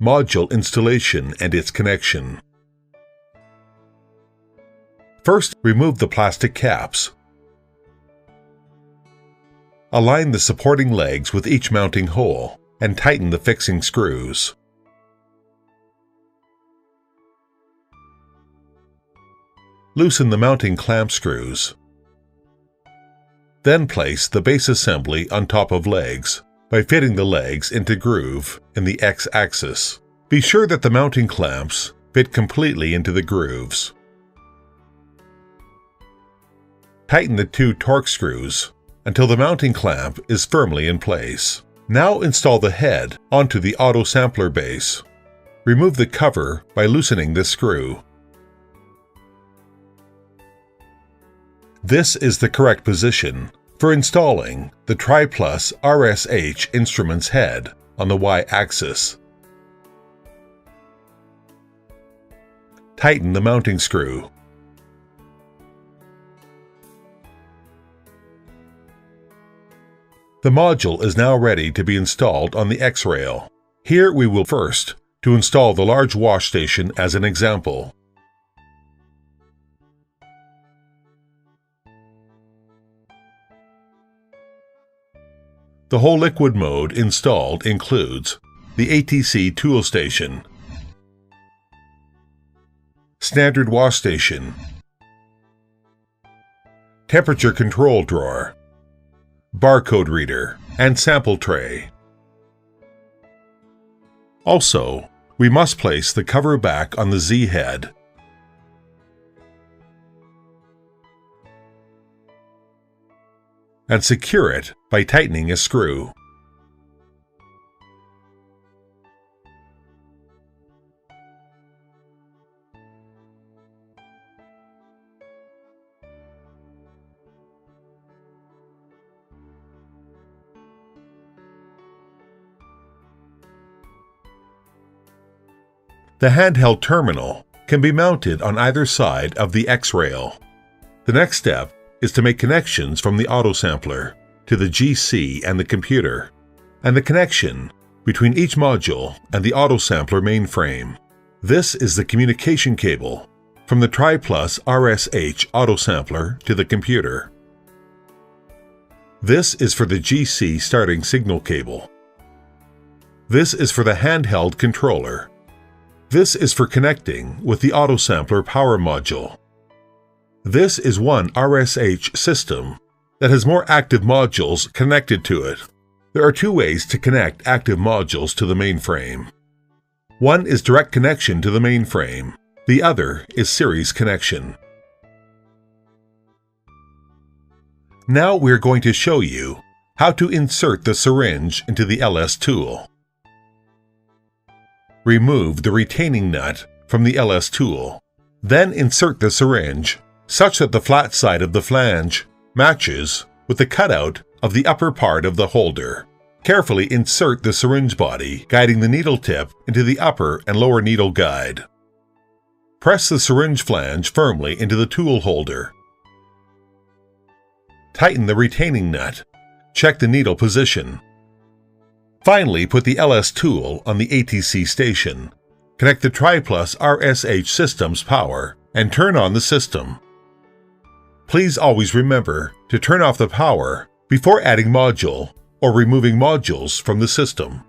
Module installation and its connection. First, remove the plastic caps. Align the supporting legs with each mounting hole and tighten the fixing screws. Loosen the mounting clamp screws. Then place the base assembly on top of legs by fitting the legs into groove in the X-axis. Be sure that the mounting clamps fit completely into the grooves. Tighten the 2 torque screws until the mounting clamp is firmly in place. Now install the head onto the auto sampler base. Remove the cover by loosening this screw. This is the correct position for installing the TriPlus RSH instrument's head on the Y-axis. Tighten the mounting screw. The module is now ready to be installed on the X-rail. Here we will first to install the large wash station as an example. The whole liquid mode installed includes the ATC tool station, standard wash station, temperature control drawer, barcode reader, and sample tray. Also, we must place the cover back on the Z-head. And secure it by tightening a screw. The handheld terminal can be mounted on either side of the X-rail. The next step is to make connections from the auto sampler to the GC and the computer, and the connection between each module and the auto sampler mainframe. This is the communication cable from the TriPlus RSH auto sampler to the computer. This is for the GC starting signal cable. This is for the handheld controller. This is for connecting with the auto sampler power module. This is one RSH system that has more active modules connected to it. There are 2 ways to connect active modules to the mainframe. One is direct connection to the mainframe. The other is series connection. Now we're going to show you how to insert the syringe into the LS tool. Remove the retaining nut from the LS tool. Then insert the syringe such that the flat side of the flange matches with the cutout of the upper part of the holder. Carefully insert the syringe body, guiding the needle tip into the upper and lower needle guide. Press the syringe flange firmly into the tool holder. Tighten the retaining nut. Check the needle position. Finally, put the LS tool on the ATC station. Connect the TriPlus RSH system's power and turn on the system. Please always remember to turn off the power before adding module or removing modules from the system.